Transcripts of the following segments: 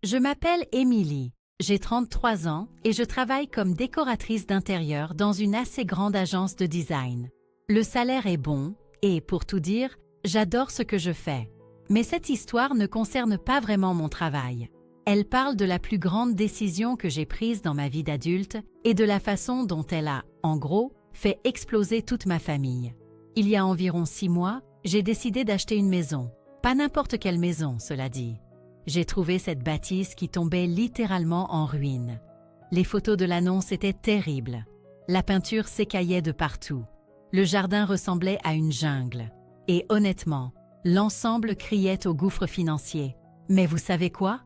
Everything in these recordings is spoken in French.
Je m'appelle Émilie, j'ai 33 ans et je travaille comme décoratrice d'intérieur dans une assez grande agence de design. Le salaire est bon et, pour tout dire, j'adore ce que je fais. Mais cette histoire ne concerne pas vraiment mon travail. Elle parle de la plus grande décision que j'ai prise dans ma vie d'adulte et de la façon dont elle a, en gros, fait exploser toute ma famille. Il y a environ 6 mois, j'ai décidé d'acheter une maison. Pas n'importe quelle maison, cela dit. J'ai trouvé cette bâtisse qui tombait littéralement en ruine. Les photos de l'annonce étaient terribles. La peinture s'écaillait de partout. Le jardin ressemblait à une jungle. Et honnêtement, l'ensemble criait au gouffre financier. Mais vous savez quoi?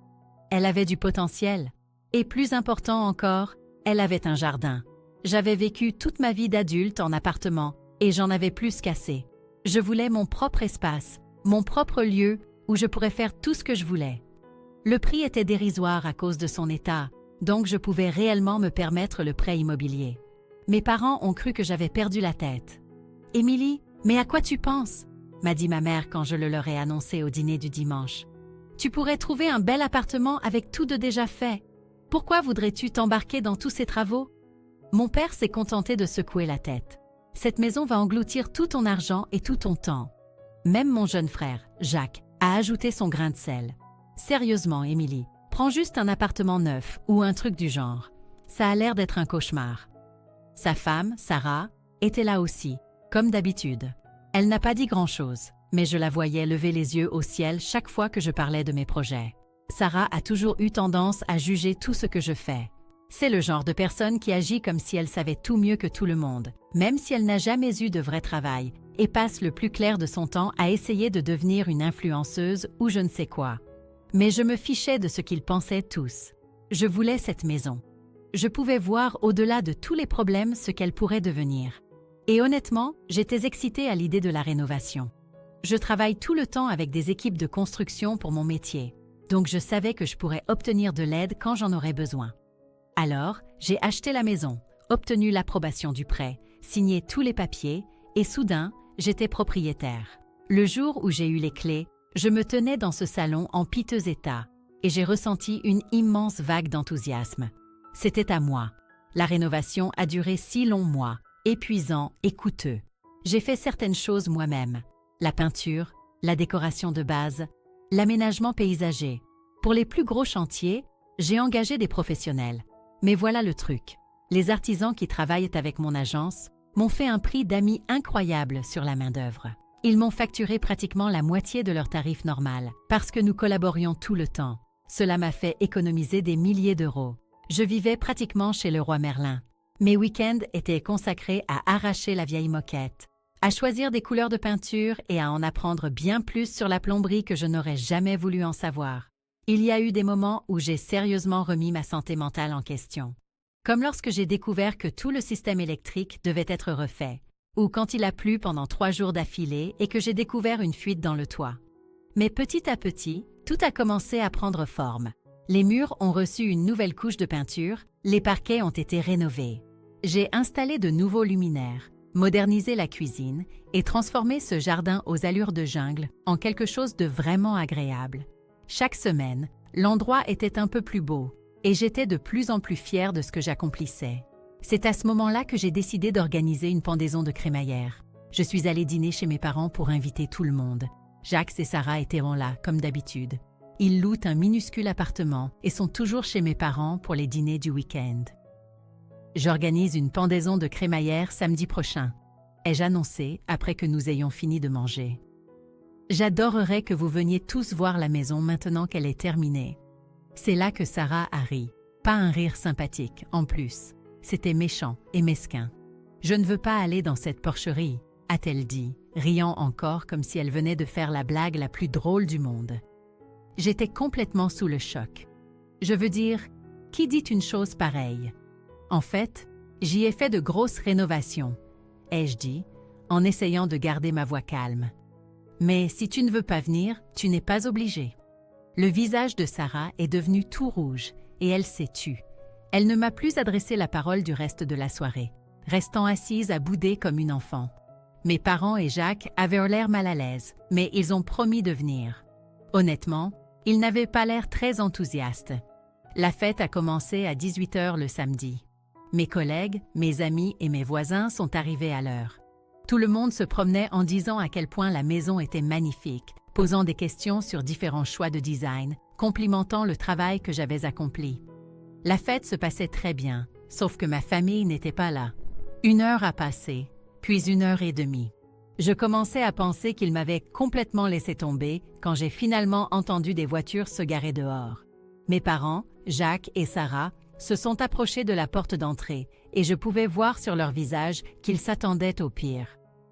Elle avait du potentiel. Et plus important encore, elle avait un jardin. J'avais vécu toute ma vie d'adulte en appartement et j'en avais plus qu'assez. Je voulais mon propre espace, mon propre lieu où je pourrais faire tout ce que je voulais. Le prix était dérisoire à cause de son état, donc je pouvais réellement me permettre le prêt immobilier. Mes parents ont cru que j'avais perdu la tête. « Émilie, mais à quoi tu penses ?» m'a dit ma mère quand je le leur ai annoncé au dîner du dimanche. « Tu pourrais trouver un bel appartement avec tout de déjà fait. Pourquoi voudrais-tu t'embarquer dans tous ces travaux ?» Mon père s'est contenté de secouer la tête. « Cette maison va engloutir tout ton argent et tout ton temps. » Même mon jeune frère, Jacques, a ajouté son grain de sel. « Sérieusement, Émilie, prends juste un appartement neuf ou un truc du genre. Ça a l'air d'être un cauchemar. » Sa femme, Sarah, était là aussi, comme d'habitude. Elle n'a pas dit grand-chose, mais je la voyais lever les yeux au ciel chaque fois que je parlais de mes projets. Sarah a toujours eu tendance à juger tout ce que je fais. C'est le genre de personne qui agit comme si elle savait tout mieux que tout le monde, même si elle n'a jamais eu de vrai travail, et passe le plus clair de son temps à essayer de devenir une influenceuse ou je ne sais quoi. Mais je me fichais de ce qu'ils pensaient tous. Je voulais cette maison. Je pouvais voir au-delà de tous les problèmes ce qu'elle pourrait devenir. Et honnêtement, j'étais excitée à l'idée de la rénovation. Je travaille tout le temps avec des équipes de construction pour mon métier, donc je savais que je pourrais obtenir de l'aide quand j'en aurais besoin. Alors, j'ai acheté la maison, obtenu l'approbation du prêt, signé tous les papiers, et soudain, j'étais propriétaire. Le jour où j'ai eu les clés, je me tenais dans ce salon en piteux état, et j'ai ressenti une immense vague d'enthousiasme. C'était à moi. La rénovation a duré 6 longs mois, épuisant et coûteux. J'ai fait certaines choses moi-même. La peinture, la décoration de base, l'aménagement paysager. Pour les plus gros chantiers, j'ai engagé des professionnels. Mais voilà le truc. Les artisans qui travaillent avec mon agence m'ont fait un prix d'amis incroyable sur la main-d'œuvre. Ils m'ont facturé pratiquement la moitié de leur tarif normal, parce que nous collaborions tout le temps. Cela m'a fait économiser des milliers d'euros. Je vivais pratiquement chez le roi Merlin. Mes week-ends étaient consacrés à arracher la vieille moquette, à choisir des couleurs de peinture et à en apprendre bien plus sur la plomberie que je n'aurais jamais voulu en savoir. Il y a eu des moments où j'ai sérieusement remis ma santé mentale en question. Comme lorsque j'ai découvert que tout le système électrique devait être refait, ou quand il a plu pendant 3 jours d'affilée et que j'ai découvert une fuite dans le toit. Mais petit à petit, tout a commencé à prendre forme. Les murs ont reçu une nouvelle couche de peinture, les parquets ont été rénovés. J'ai installé de nouveaux luminaires, modernisé la cuisine et transformé ce jardin aux allures de jungle en quelque chose de vraiment agréable. Chaque semaine, l'endroit était un peu plus beau et j'étais de plus en plus fière de ce que j'accomplissais. C'est à ce moment-là que j'ai décidé d'organiser une pendaison de crémaillère. Je suis allée dîner chez mes parents pour inviter tout le monde. Jacques et Sarah étaient là, comme d'habitude. Ils louent un minuscule appartement et sont toujours chez mes parents pour les dîners du week-end. J'organise une pendaison de crémaillère samedi prochain, ai-je annoncé après que nous ayons fini de manger. J'adorerais que vous veniez tous voir la maison maintenant qu'elle est terminée. C'est là que Sarah a ri. Pas un rire sympathique, en plus. C'était méchant et mesquin. « Je ne veux pas aller dans cette porcherie », a-t-elle dit, riant encore comme si elle venait de faire la blague la plus drôle du monde. J'étais complètement sous le choc. Je veux dire, qui dit une chose pareille? En fait, j'y ai fait de grosses rénovations, ai-je dit, en essayant de garder ma voix calme. Mais si tu ne veux pas venir, tu n'es pas obligé. Le visage de Sarah est devenu tout rouge et elle s'est tue. Elle ne m'a plus adressé la parole du reste de la soirée, restant assise à bouder comme une enfant. Mes parents et Jacques avaient l'air mal à l'aise, mais ils ont promis de venir. Honnêtement, Il n'avait pas l'air très enthousiaste. La fête a commencé à 18 h le samedi. Mes collègues, mes amis et mes voisins sont arrivés à l'heure. Tout le monde se promenait en disant à quel point la maison était magnifique, posant des questions sur différents choix de design, complimentant le travail que j'avais accompli. La fête se passait très bien, sauf que ma famille n'était pas là. 1 heure a passé, puis 1 heure et demie. Je commençais à penser qu'ils m'avaient complètement laissé tomber quand j'ai finalement entendu des voitures se garer dehors. Mes parents, Jacques et Sarah, se sont approchés de la porte d'entrée et je pouvais voir sur leur visage qu'ils s'attendaient au pire,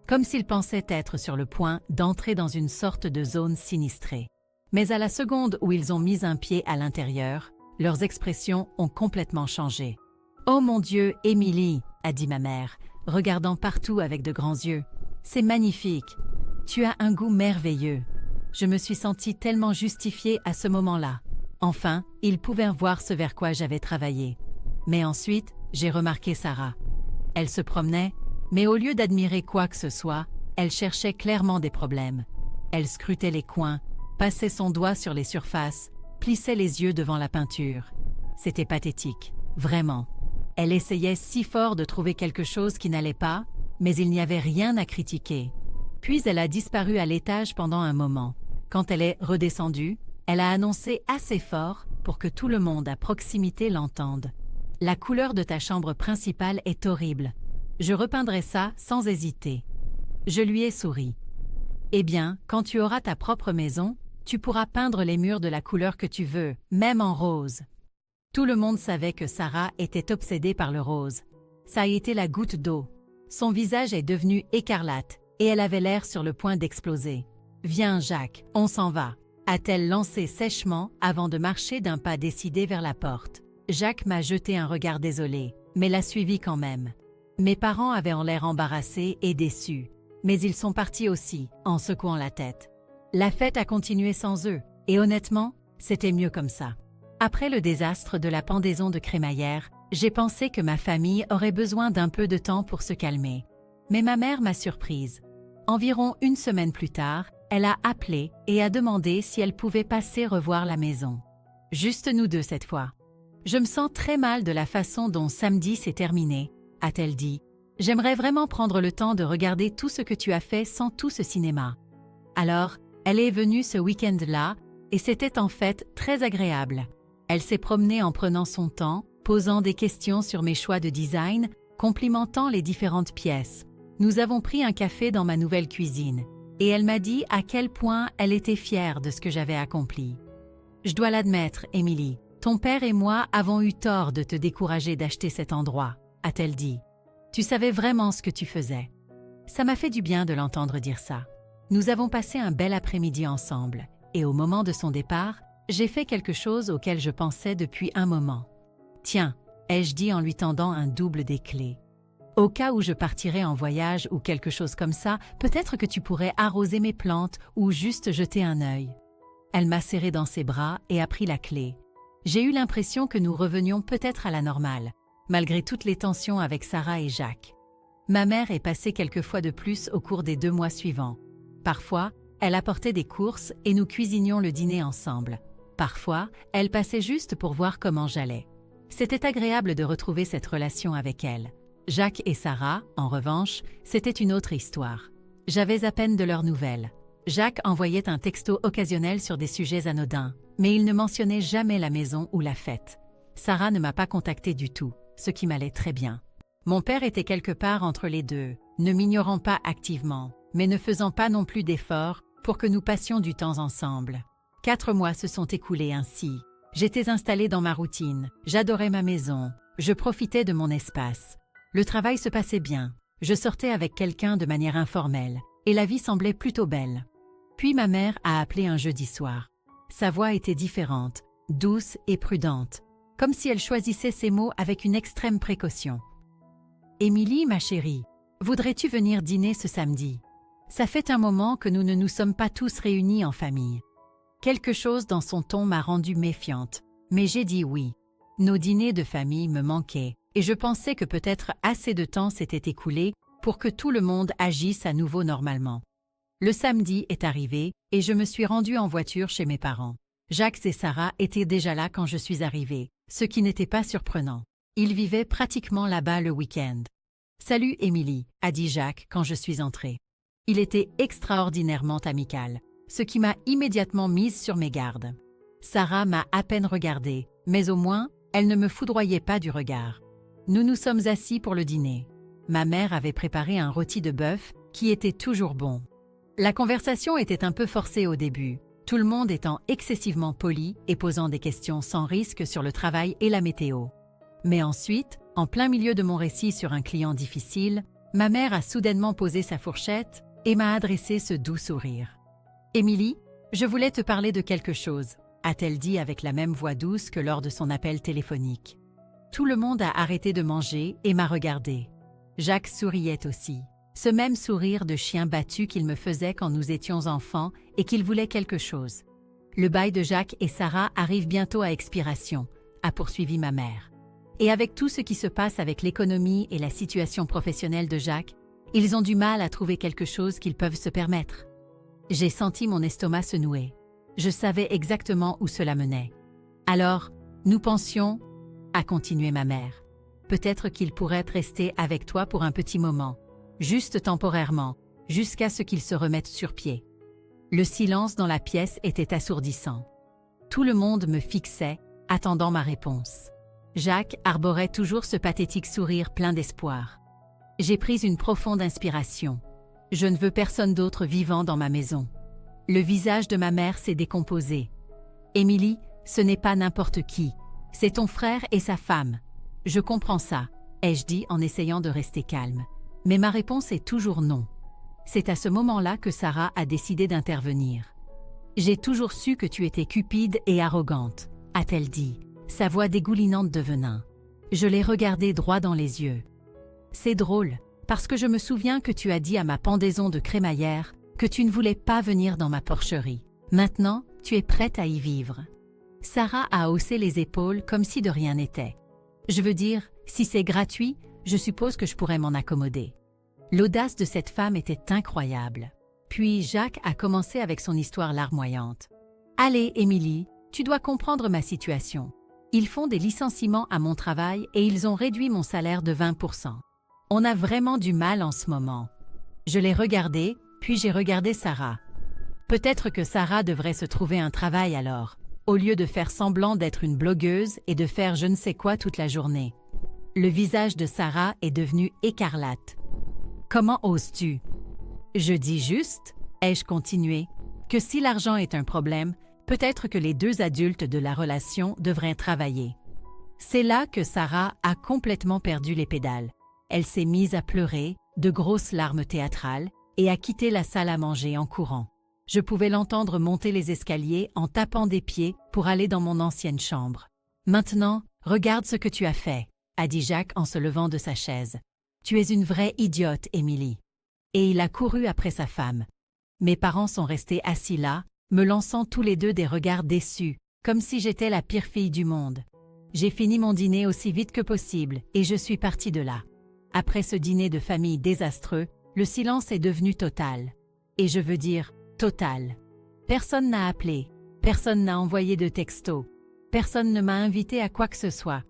comme s'ils pensaient être sur le point d'entrer dans une sorte de zone sinistrée. Mais à la seconde où ils ont mis un pied à l'intérieur, leurs expressions ont complètement changé. « Oh mon Dieu, Émilie !» a dit ma mère, regardant partout avec de grands yeux. « C'est magnifique. Tu as un goût merveilleux. » Je me suis sentie tellement justifiée à ce moment-là. Enfin, ils pouvaient voir ce vers quoi j'avais travaillé. Mais ensuite, j'ai remarqué Sarah. Elle se promenait, mais au lieu d'admirer quoi que ce soit, elle cherchait clairement des problèmes. Elle scrutait les coins, passait son doigt sur les surfaces, plissait les yeux devant la peinture. C'était pathétique, vraiment. Elle essayait si fort de trouver quelque chose qui n'allait pas, mais il n'y avait rien à critiquer. Puis elle a disparu à l'étage pendant un moment. Quand elle est redescendue, elle a annoncé assez fort pour que tout le monde à proximité l'entende. « La couleur de ta chambre principale est horrible. Je repeindrai ça sans hésiter. » Je lui ai souri. « Eh bien, quand tu auras ta propre maison, tu pourras peindre les murs de la couleur que tu veux, même en rose. » Tout le monde savait que Sarah était obsédée par le rose. Ça a été la goutte d'eau. Son visage est devenu écarlate et elle avait l'air sur le point d'exploser. « Viens, Jacques, on s'en va », a-t-elle lancé sèchement avant de marcher d'un pas décidé vers la porte. Jacques m'a jeté un regard désolé, mais l'a suivi quand même. Mes parents avaient en l'air embarrassés et déçus, mais ils sont partis aussi, en secouant la tête. La fête a continué sans eux, et honnêtement, c'était mieux comme ça. Après le désastre de la pendaison de crémaillère, j'ai pensé que ma famille aurait besoin d'un peu de temps pour se calmer. Mais ma mère m'a surprise. Environ 1 semaine plus tard, elle a appelé et a demandé si elle pouvait passer revoir la maison. Juste nous deux cette fois. « Je me sens très mal de la façon dont samedi s'est terminé », a-t-elle dit. « J'aimerais vraiment prendre le temps de regarder tout ce que tu as fait sans tout ce cinéma. » Alors, elle est venue ce week-end-là et c'était en fait très agréable. Elle s'est promenée en prenant son temps, posant des questions sur mes choix de design, complimentant les différentes pièces. Nous avons pris un café dans ma nouvelle cuisine et elle m'a dit à quel point elle était fière de ce que j'avais accompli. « Je dois l'admettre, Émilie, ton père et moi avons eu tort de te décourager d'acheter cet endroit, » a-t-elle dit. « Tu savais vraiment ce que tu faisais. » Ça m'a fait du bien de l'entendre dire ça. Nous avons passé un bel après-midi ensemble et au moment de son départ, j'ai fait quelque chose auquel je pensais depuis un moment. « Tiens », ai-je dit en lui tendant un double des clés. « Au cas où je partirais en voyage ou quelque chose comme ça, peut-être que tu pourrais arroser mes plantes ou juste jeter un œil. » Elle m'a serré dans ses bras et a pris la clé. J'ai eu l'impression que nous revenions peut-être à la normale, malgré toutes les tensions avec Sarah et Jacques. Ma mère est passée quelques fois de plus au cours des 2 mois suivants. Parfois, elle apportait des courses et nous cuisinions le dîner ensemble. Parfois, elle passait juste pour voir comment j'allais. C'était agréable de retrouver cette relation avec elle. Jacques et Sarah, en revanche, c'était une autre histoire. J'avais à peine de leurs nouvelles. Jacques envoyait un texto occasionnel sur des sujets anodins, mais il ne mentionnait jamais la maison ou la fête. Sarah ne m'a pas contactée du tout, ce qui m'allait très bien. Mon père était quelque part entre les deux, ne m'ignorant pas activement, mais ne faisant pas non plus d'efforts pour que nous passions du temps ensemble. 4 mois se sont écoulés ainsi. J'étais installée dans ma routine, j'adorais ma maison, je profitais de mon espace. Le travail se passait bien, je sortais avec quelqu'un de manière informelle, et la vie semblait plutôt belle. Puis ma mère a appelé un jeudi soir. Sa voix était différente, douce et prudente, comme si elle choisissait ses mots avec une extrême précaution. « Émilie, ma chérie, voudrais-tu venir dîner ce samedi? Ça fait un moment que nous ne nous sommes pas tous réunis en famille. » Quelque chose dans son ton m'a rendue méfiante, mais j'ai dit oui. Nos dîners de famille me manquaient, et je pensais que peut-être assez de temps s'était écoulé pour que tout le monde agisse à nouveau normalement. Le samedi est arrivé et je me suis rendue en voiture chez mes parents. Jacques et Sarah étaient déjà là quand je suis arrivée, ce qui n'était pas surprenant. Ils vivaient pratiquement là-bas le week-end. « Salut, Émilie », a dit Jacques quand je suis entrée. Il était extraordinairement amical, ce qui m'a immédiatement mise sur mes gardes. Sarah m'a à peine regardée, mais au moins, elle ne me foudroyait pas du regard. Nous nous sommes assis pour le dîner. Ma mère avait préparé un rôti de bœuf qui était toujours bon. La conversation était un peu forcée au début, tout le monde étant excessivement poli et posant des questions sans risque sur le travail et la météo. Mais ensuite, en plein milieu de mon récit sur un client difficile, ma mère a soudainement posé sa fourchette et m'a adressé ce doux sourire. « Émilie, je voulais te parler de quelque chose », a-t-elle dit avec la même voix douce que lors de son appel téléphonique. Tout le monde a arrêté de manger et m'a regardé. Jacques souriait aussi, ce même sourire de chien battu qu'il me faisait quand nous étions enfants et qu'il voulait quelque chose. « Le bail de Jacques et Sarah arrive bientôt à expiration », a poursuivi ma mère. Et avec tout ce qui se passe avec l'économie et la situation professionnelle de Jacques, ils ont du mal à trouver quelque chose qu'ils peuvent se permettre. J'ai senti mon estomac se nouer. Je savais exactement où cela menait. Alors, nous pensions, a continué ma mère, peut-être qu'il pourrait rester avec toi pour un petit moment, juste temporairement, jusqu'à ce qu'il se remette sur pied. Le silence dans la pièce était assourdissant. Tout le monde me fixait, attendant ma réponse. Jacques arborait toujours ce pathétique sourire plein d'espoir. J'ai pris une profonde inspiration. Je ne veux personne d'autre vivant dans ma maison. Le visage de ma mère s'est décomposé. « Émilie, ce n'est pas n'importe qui. C'est ton frère et sa femme. Je comprends ça, ai-je dit en essayant de rester calme. Mais ma réponse est toujours non. C'est à ce moment-là que Sarah a décidé d'intervenir. « J'ai toujours su que tu étais cupide et arrogante, a-t-elle dit, sa voix dégoulinante de venin. Je l'ai regardée droit dans les yeux. C'est drôle, parce que je me souviens que tu as dit à ma pendaison de crémaillère que tu ne voulais pas venir dans ma porcherie. Maintenant, tu es prête à y vivre. » Sarah a haussé les épaules comme si de rien n'était. Je veux dire, si c'est gratuit, je suppose que je pourrais m'en accommoder. L'audace de cette femme était incroyable. Puis Jacques a commencé avec son histoire larmoyante. « Allez, Émilie, tu dois comprendre ma situation. Ils font des licenciements à mon travail et ils ont réduit mon salaire de 20%. On a vraiment du mal en ce moment. » Je l'ai regardé, puis j'ai regardé Sarah. Peut-être que Sarah devrait se trouver un travail alors, au lieu de faire semblant d'être une blogueuse et de faire je ne sais quoi toute la journée. Le visage de Sarah est devenu écarlate. « Comment oses-tu » ? Je dis juste, ai-je continué, que si l'argent est un problème, peut-être que les deux adultes de la relation devraient travailler. C'est là que Sarah a complètement perdu les pédales. Elle s'est mise à pleurer, de grosses larmes théâtrales, et a quitté la salle à manger en courant. Je pouvais l'entendre monter les escaliers en tapant des pieds pour aller dans mon ancienne chambre. « Maintenant, regarde ce que tu as fait », a dit Jacques en se levant de sa chaise. « Tu es une vraie idiote, Émilie. » Et il a couru après sa femme. Mes parents sont restés assis là, me lançant tous les deux des regards déçus, comme si j'étais la pire fille du monde. J'ai fini mon dîner aussi vite que possible et je suis partie de là. Après ce dîner de famille désastreux, le silence est devenu total. Et je veux dire, total. Personne n'a appelé, personne n'a envoyé de texto, personne ne m'a invité à quoi que ce soit.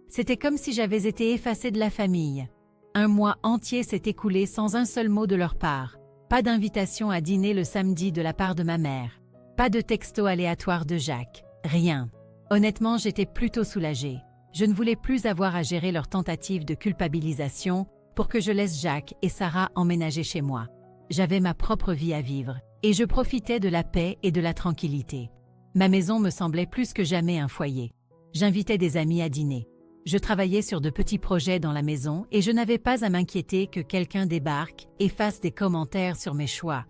C'était comme si j'avais été effacée de la famille. Un mois entier s'est écoulé sans un seul mot de leur part. Pas d'invitation à dîner le samedi de la part de ma mère. Pas de texto aléatoire de Jacques. Rien. Honnêtement, j'étais plutôt soulagée. Je ne voulais plus avoir à gérer leur tentative de culpabilisation pour que je laisse Jacques et Sarah emménager chez moi. J'avais ma propre vie à vivre et je profitais de la paix et de la tranquillité. Ma maison me semblait plus que jamais un foyer. J'invitais des amis à dîner. Je travaillais sur de petits projets dans la maison et je n'avais pas à m'inquiéter que quelqu'un débarque et fasse des commentaires sur mes choix.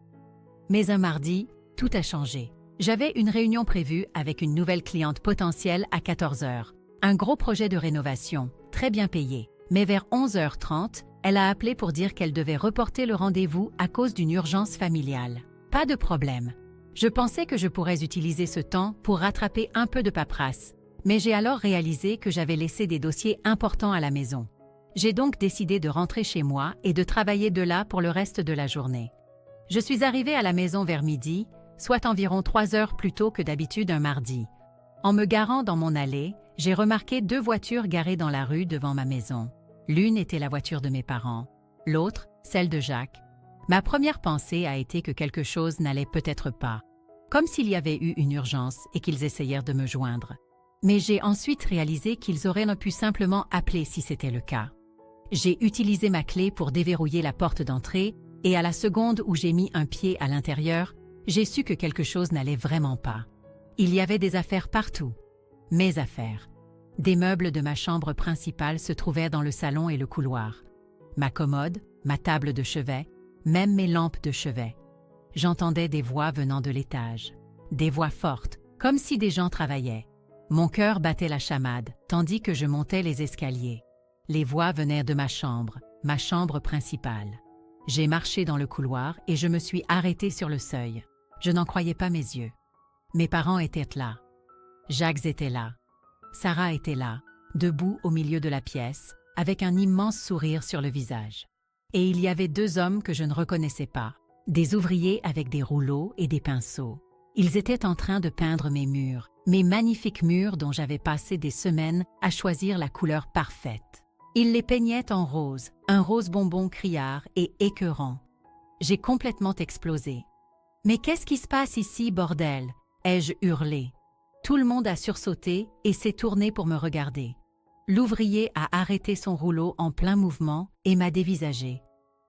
Mais un mardi, tout a changé. J'avais une réunion prévue avec une nouvelle cliente potentielle à 14 heures. Un gros projet de rénovation, très bien payé. Mais vers 11h30, elle a appelé pour dire qu'elle devait reporter le rendez-vous à cause d'une urgence familiale. Pas de problème. Je pensais que je pourrais utiliser ce temps pour rattraper un peu de paperasse. Mais j'ai alors réalisé que j'avais laissé des dossiers importants à la maison. J'ai donc décidé de rentrer chez moi et de travailler de là pour le reste de la journée. Je suis arrivée à la maison vers midi, soit environ 3 heures plus tôt que d'habitude un mardi. En me garant dans mon allée, j'ai remarqué 2 voitures garées dans la rue devant ma maison. L'une était la voiture de mes parents, l'autre, celle de Jacques. Ma première pensée a été que quelque chose n'allait peut-être pas, comme s'il y avait eu une urgence et qu'ils essayèrent de me joindre. Mais j'ai ensuite réalisé qu'ils auraient pu simplement appeler si c'était le cas. J'ai utilisé ma clé pour déverrouiller la porte d'entrée et à la seconde où j'ai mis un pied à l'intérieur, j'ai su que quelque chose n'allait vraiment pas. Il y avait des affaires partout. Mes affaires. Des meubles de ma chambre principale se trouvaient dans le salon et le couloir. Ma commode, ma table de chevet, même mes lampes de chevet. J'entendais des voix venant de l'étage. Des voix fortes, comme si des gens travaillaient. Mon cœur battait la chamade, tandis que je montais les escaliers. Les voix venaient de ma chambre principale. J'ai marché dans le couloir et je me suis arrêtée sur le seuil. Je n'en croyais pas mes yeux. Mes parents étaient là. Jacques était là. Sarah était là, debout au milieu de la pièce, avec un immense sourire sur le visage. Et il y avait 2 hommes que je ne reconnaissais pas, des ouvriers avec des rouleaux et des pinceaux. Ils étaient en train de peindre mes murs, mes magnifiques murs dont j'avais passé des semaines à choisir la couleur parfaite. Ils les peignaient en rose, un rose bonbon criard et écœurant. J'ai complètement explosé. « Mais qu'est-ce qui se passe ici, bordel ?» ai-je hurlé. Tout le monde a sursauté et s'est tourné pour me regarder. L'ouvrier a arrêté son rouleau en plein mouvement et m'a dévisagé.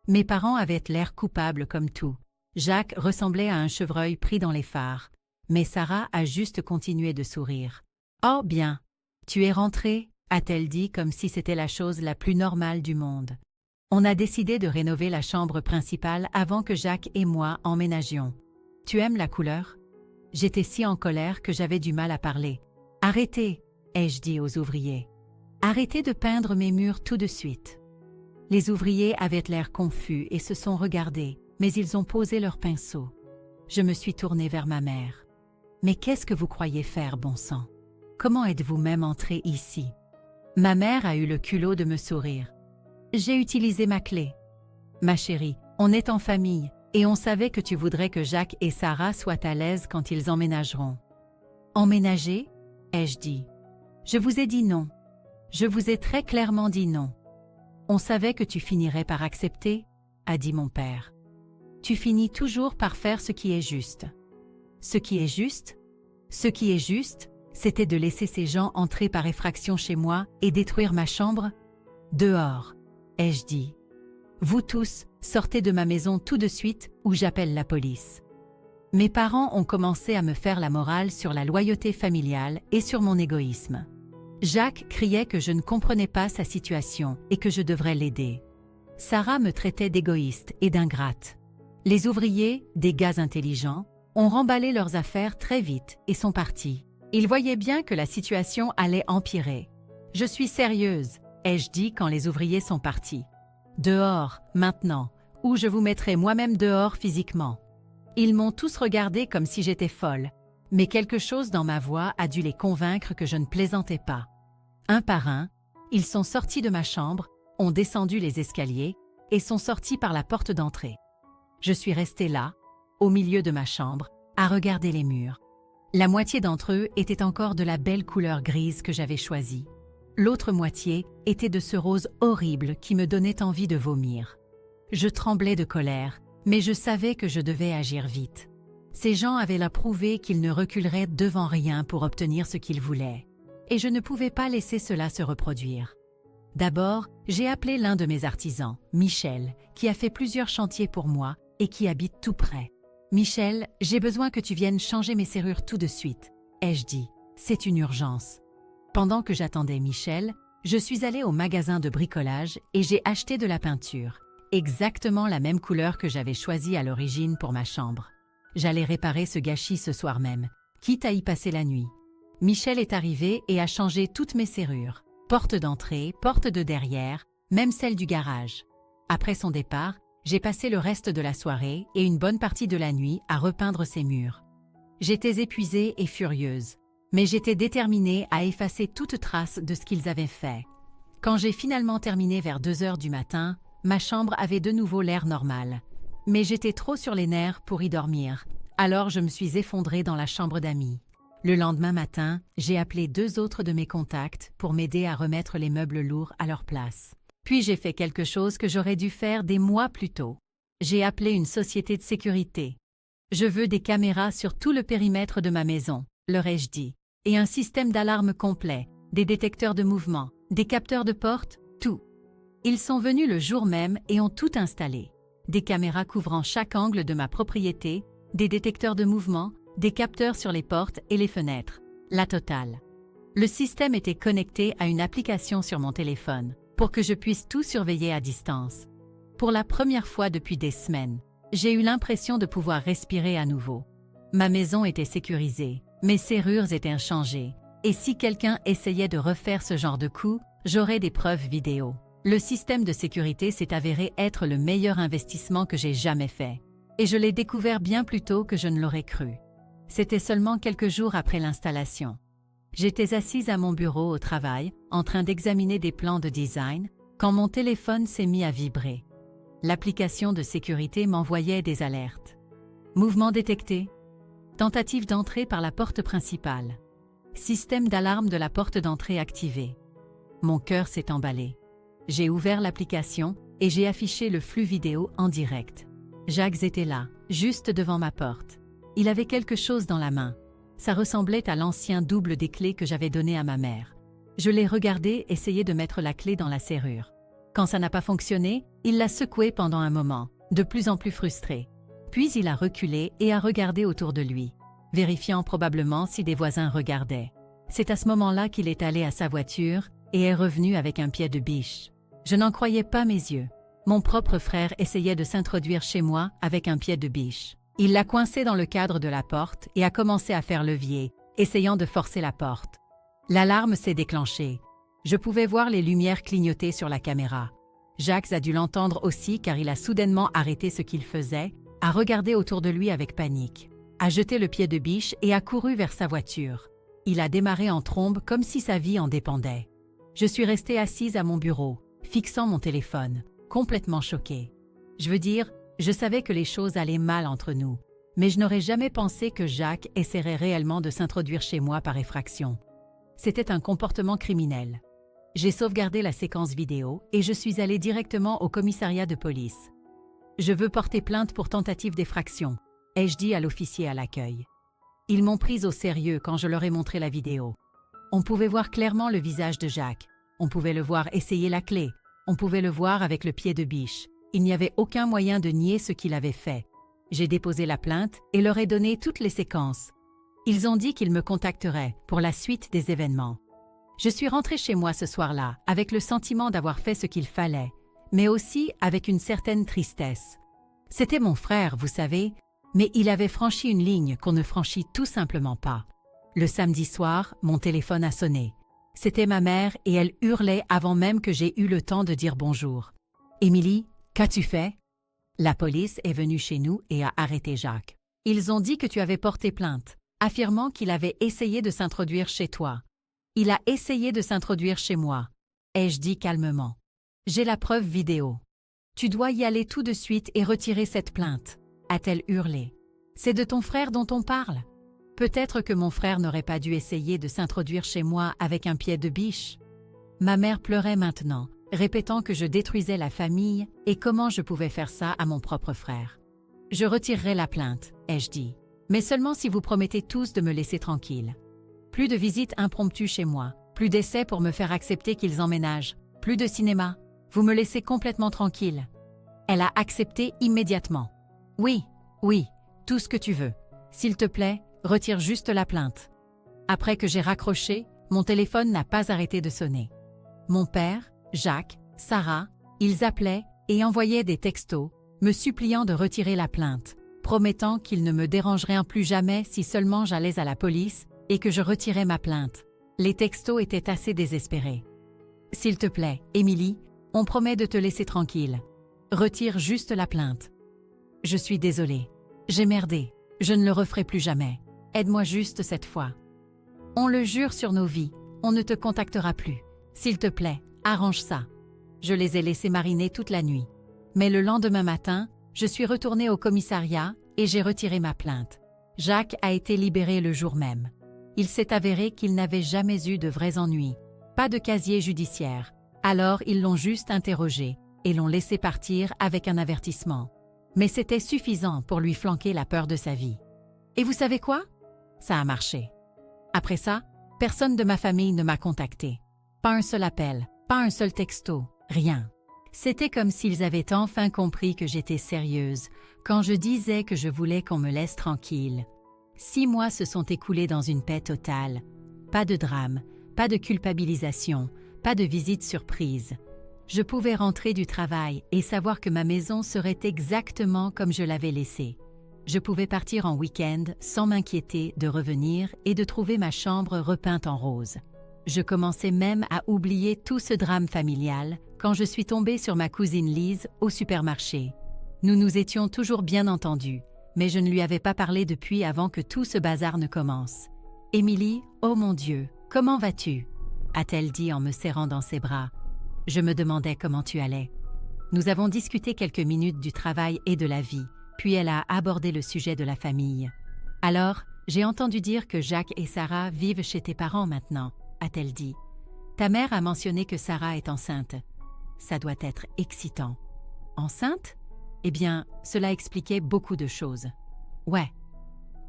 Mes parents avaient l'air coupables comme tout. Jacques ressemblait à un chevreuil pris dans les phares, mais Sarah a juste continué de sourire. « Oh bien, tu es rentrée ?» a-t-elle dit comme si c'était la chose la plus normale du monde. On a décidé de rénover la chambre principale avant que Jacques et moi emménagions. « Tu aimes la couleur ?» J'étais si en colère que j'avais du mal à parler. « Arrêtez !» ai-je dit aux ouvriers. « Arrêtez de peindre mes murs tout de suite. » Les ouvriers avaient l'air confus et se sont regardés, mais ils ont posé leurs pinceaux. Je me suis tournée vers ma mère. « Mais qu'est-ce que vous croyez faire, bon sang? Comment êtes-vous même entrée ici ?» Ma mère a eu le culot de me sourire. « J'ai utilisé ma clé. »« Ma chérie, on est en famille. » Et on savait que tu voudrais que Jacques et Sarah soient à l'aise quand ils emménageront. « Emménager ?» ai-je dit. « Je vous ai dit non. Je vous ai très clairement dit non. »« On savait que tu finirais par accepter ?» a dit mon père. « Tu finis toujours par faire ce qui est juste. »« Ce qui est juste ?» Ce qui est juste, c'était de laisser ces gens entrer par effraction chez moi et détruire ma chambre. « Dehors !» ai-je dit. « Vous tous, sortez de ma maison tout de suite ou j'appelle la police. » Mes parents ont commencé à me faire la morale sur la loyauté familiale et sur mon égoïsme. Jacques criait que je ne comprenais pas sa situation et que je devrais l'aider. Sarah me traitait d'égoïste et d'ingrate. Les ouvriers, des gars intelligents, ont remballé leurs affaires très vite et sont partis. Ils voyaient bien que la situation allait empirer. « Je suis sérieuse », ai-je dit quand les ouvriers sont partis. « Dehors, maintenant, ou je vous mettrai moi-même dehors physiquement. » Ils m'ont tous regardé comme si j'étais folle, mais quelque chose dans ma voix a dû les convaincre que je ne plaisantais pas. Un par un, ils sont sortis de ma chambre, ont descendu les escaliers et sont sortis par la porte d'entrée. Je suis restée là, au milieu de ma chambre, à regarder les murs. La moitié d'entre eux était encore de la belle couleur grise que j'avais choisie. L'autre moitié était de ce rose horrible qui me donnait envie de vomir. Je tremblais de colère, mais je savais que je devais agir vite. Ces gens avaient là prouvé qu'ils ne reculeraient devant rien pour obtenir ce qu'ils voulaient. Et je ne pouvais pas laisser cela se reproduire. D'abord, j'ai appelé l'un de mes artisans, Michel, qui a fait plusieurs chantiers pour moi et qui habite tout près. « Michel, j'ai besoin que tu viennes changer mes serrures tout de suite, » ai-je dit. « C'est une urgence. » Pendant que j'attendais Michel, je suis allée au magasin de bricolage et j'ai acheté de la peinture, exactement la même couleur que j'avais choisie à l'origine pour ma chambre. J'allais réparer ce gâchis ce soir même, quitte à y passer la nuit. Michel est arrivé et a changé toutes mes serrures, porte d'entrée, porte de derrière, même celle du garage. Après son départ, j'ai passé le reste de la soirée et une bonne partie de la nuit à repeindre ces murs. J'étais épuisée et furieuse, mais j'étais déterminée à effacer toute trace de ce qu'ils avaient fait. Quand j'ai finalement terminé vers 2 heures du matin, ma chambre avait de nouveau l'air normal. Mais j'étais trop sur les nerfs pour y dormir, Alors je me suis effondrée dans la chambre d'amis. Le lendemain matin, j'ai appelé 2 autres de mes contacts pour m'aider à remettre les meubles lourds à leur place. Puis j'ai fait quelque chose que j'aurais dû faire des mois plus tôt. J'ai appelé une société de sécurité. Je veux des caméras sur tout le périmètre de ma maison, leur ai-je dit, et un système d'alarme complet, des détecteurs de mouvement, des capteurs de porte, tout. Ils sont venus le jour même et ont tout installé. Des caméras couvrant chaque angle de ma propriété, des détecteurs de mouvement, des capteurs sur les portes et les fenêtres. La totale. Le système était connecté à une application sur mon téléphone pour que je puisse tout surveiller à distance. Pour la première fois depuis des semaines, j'ai eu l'impression de pouvoir respirer à nouveau. Ma maison était sécurisée, mes serrures étaient inchangées, et si quelqu'un essayait de refaire ce genre de coup, j'aurais des preuves vidéo. Le système de sécurité s'est avéré être le meilleur investissement que j'ai jamais fait, et je l'ai découvert bien plus tôt que je ne l'aurais cru. C'était seulement quelques jours après l'installation. J'étais assise à mon bureau au travail, en train d'examiner des plans de design, quand mon téléphone s'est mis à vibrer. L'application de sécurité m'envoyait des alertes. Mouvement détecté. Tentative d'entrée par la porte principale. Système d'alarme de la porte d'entrée activé. Mon cœur s'est emballé. J'ai ouvert l'application et j'ai affiché le flux vidéo en direct. Jacques était là, juste devant ma porte. Il avait quelque chose dans la main. Ça ressemblait à l'ancien double des clés que j'avais donné à ma mère. Je l'ai regardé essayer de mettre la clé dans la serrure. Quand ça n'a pas fonctionné, il l'a secoué pendant un moment, de plus en plus frustré. Puis il a reculé et a regardé autour de lui, vérifiant probablement si des voisins regardaient. C'est à ce moment-là qu'il est allé à sa voiture et est revenu avec un pied de biche. Je n'en croyais pas mes yeux. Mon propre frère essayait de s'introduire chez moi avec un pied de biche. Il l'a coincé dans le cadre de la porte et a commencé à faire levier, essayant de forcer la porte. L'alarme s'est déclenchée. Je pouvais voir les lumières clignoter sur la caméra. Jacques a dû l'entendre aussi car il a soudainement arrêté ce qu'il faisait, a regardé autour de lui avec panique, a jeté le pied de biche et a couru vers sa voiture. Il a démarré en trombe comme si sa vie en dépendait. Je suis restée assise à mon bureau, fixant mon téléphone, complètement choquée. Je veux dire, je savais que les choses allaient mal entre nous, mais je n'aurais jamais pensé que Jacques essaierait réellement de s'introduire chez moi par effraction. C'était un comportement criminel. J'ai sauvegardé la séquence vidéo et je suis allée directement au commissariat de police. Je veux porter plainte pour tentative d'effraction, ai-je dit à l'officier à l'accueil. Ils m'ont prise au sérieux quand je leur ai montré la vidéo. On pouvait voir clairement le visage de Jacques. On pouvait le voir essayer la clé. On pouvait le voir avec le pied de biche. Il n'y avait aucun moyen de nier ce qu'il avait fait. J'ai déposé la plainte et leur ai donné toutes les séquences. Ils ont dit qu'ils me contacteraient pour la suite des événements. Je suis rentrée chez moi ce soir-là avec le sentiment d'avoir fait ce qu'il fallait, mais aussi avec une certaine tristesse. C'était mon frère, vous savez, mais il avait franchi une ligne qu'on ne franchit tout simplement pas. Le samedi soir, mon téléphone a sonné. C'était ma mère et elle hurlait avant même que j'aie eu le temps de dire bonjour. « Émilie, qu'as-tu fait ?» La police est venue chez nous et a arrêté Jacques. Ils ont dit que tu avais porté plainte, affirmant qu'il avait essayé de s'introduire chez toi. Il a essayé de s'introduire chez moi, ai-je dit calmement. J'ai la preuve vidéo. Tu dois y aller tout de suite et retirer cette plainte, a-t-elle hurlé. C'est de ton frère dont on parle? Peut-être que mon frère n'aurait pas dû essayer de s'introduire chez moi avec un pied de biche. Ma mère pleurait maintenant, répétant que je détruisais la famille et comment je pouvais faire ça à mon propre frère. Je retirerai la plainte, ai-je dit, mais seulement si vous promettez tous de me laisser tranquille. Plus de visites impromptues chez moi, plus d'essais pour me faire accepter qu'ils emménagent, plus de cinéma. Vous me laissez complètement tranquille. Elle a accepté immédiatement. Oui, oui, tout ce que tu veux. S'il te plaît, retire juste la plainte. Après que j'ai raccroché, mon téléphone n'a pas arrêté de sonner. Mon père, Jacques, Sarah, ils appelaient et envoyaient des textos, me suppliant de retirer la plainte, promettant qu'ils ne me dérangeraient plus jamais si seulement j'allais à la police et que je retirais ma plainte. Les textos étaient assez désespérés. « S'il te plaît, Émilie, on promet de te laisser tranquille. Retire juste la plainte. Je suis désolée. J'ai merdé. Je ne le referai plus jamais. Aide-moi juste cette fois. On le jure sur nos vies. On ne te contactera plus. S'il te plaît, arrange ça. » Je les ai laissés mariner toute la nuit. Mais le lendemain matin, je suis retournée au commissariat et j'ai retiré ma plainte. Jacques a été libéré le jour même. Il s'est avéré qu'il n'avait jamais eu de vrais ennuis, pas de casier judiciaire. Alors ils l'ont juste interrogé et l'ont laissé partir avec un avertissement. Mais c'était suffisant pour lui flanquer la peur de sa vie. Et vous savez quoi? Ça a marché. Après ça, personne de ma famille ne m'a contacté. Pas un seul appel, pas un seul texto, rien. C'était comme s'ils avaient enfin compris que j'étais sérieuse quand je disais que je voulais qu'on me laisse tranquille. 6 mois se sont écoulés dans une paix totale. Pas de drame, pas de culpabilisation, pas de visite surprise. Je pouvais rentrer du travail et savoir que ma maison serait exactement comme je l'avais laissée. Je pouvais partir en week-end sans m'inquiéter de revenir et de trouver ma chambre repeinte en rose. Je commençais même à oublier tout ce drame familial quand je suis tombée sur ma cousine Lise au supermarché. Nous nous étions toujours bien entendus, mais je ne lui avais pas parlé depuis avant que tout ce bazar ne commence. « Émilie, oh mon Dieu, comment vas-tu » a-t-elle dit en me serrant dans ses bras. Je me demandais comment tu allais. Nous avons discuté quelques minutes du travail et de la vie, puis elle a abordé le sujet de la famille. « Alors, j'ai entendu dire que Jacques et Sarah vivent chez tes parents maintenant » a-t-elle dit. Ta mère a mentionné que Sarah est enceinte. Ça doit être excitant. Enceinte? Eh bien, cela expliquait beaucoup de choses. Ouais.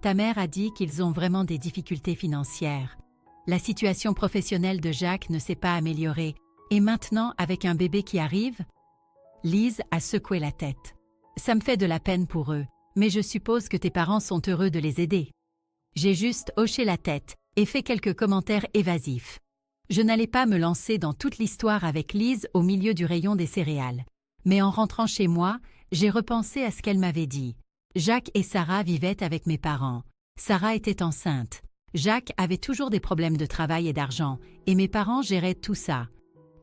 Ta mère a dit qu'ils ont vraiment des difficultés financières. La situation professionnelle de Jacques ne s'est pas améliorée. Et maintenant, avec un bébé qui arrive? Lise a secoué la tête. Ça me fait de la peine pour eux, mais je suppose que tes parents sont heureux de les aider. J'ai juste hoché la tête et fait quelques commentaires évasifs. Je n'allais pas me lancer dans toute l'histoire avec Lise au milieu du rayon des céréales. Mais en rentrant chez moi, j'ai repensé à ce qu'elle m'avait dit. Jacques et Sarah vivaient avec mes parents. Sarah était enceinte. Jacques avait toujours des problèmes de travail et d'argent, et mes parents géraient tout ça.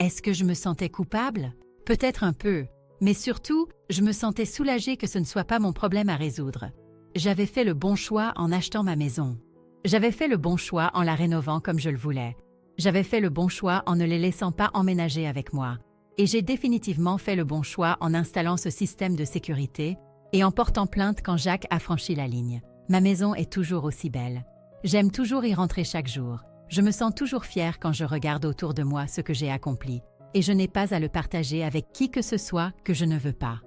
Est-ce que je me sentais coupable? Peut-être un peu, mais surtout, je me sentais soulagée que ce ne soit pas mon problème à résoudre. J'avais fait le bon choix en achetant ma maison. J'avais fait le bon choix en la rénovant comme je le voulais. J'avais fait le bon choix en ne les laissant pas emménager avec moi. Et j'ai définitivement fait le bon choix en installant ce système de sécurité et en portant plainte quand Jacques a franchi la ligne. Ma maison est toujours aussi belle. J'aime toujours y rentrer chaque jour. Je me sens toujours fière quand je regarde autour de moi ce que j'ai accompli. Et je n'ai pas à le partager avec qui que ce soit que je ne veux pas.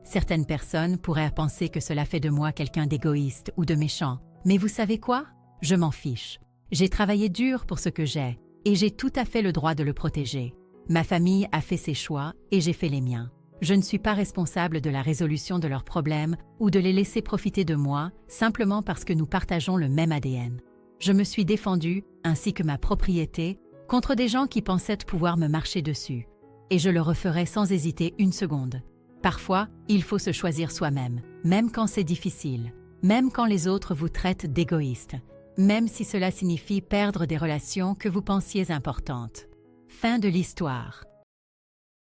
Certaines personnes pourraient penser que cela fait de moi quelqu'un d'égoïste ou de méchant. Mais vous savez quoi? Je m'en fiche. J'ai travaillé dur pour ce que j'ai, et j'ai tout à fait le droit de le protéger. Ma famille a fait ses choix et j'ai fait les miens. Je ne suis pas responsable de la résolution de leurs problèmes ou de les laisser profiter de moi simplement parce que nous partageons le même ADN. Je me suis défendue, ainsi que ma propriété, contre des gens qui pensaient pouvoir me marcher dessus. Et je le referai sans hésiter une seconde. Parfois, il faut se choisir soi-même, même quand c'est difficile, même quand les autres vous traitent d'égoïste, même si cela signifie perdre des relations que vous pensiez importantes. Fin de l'histoire.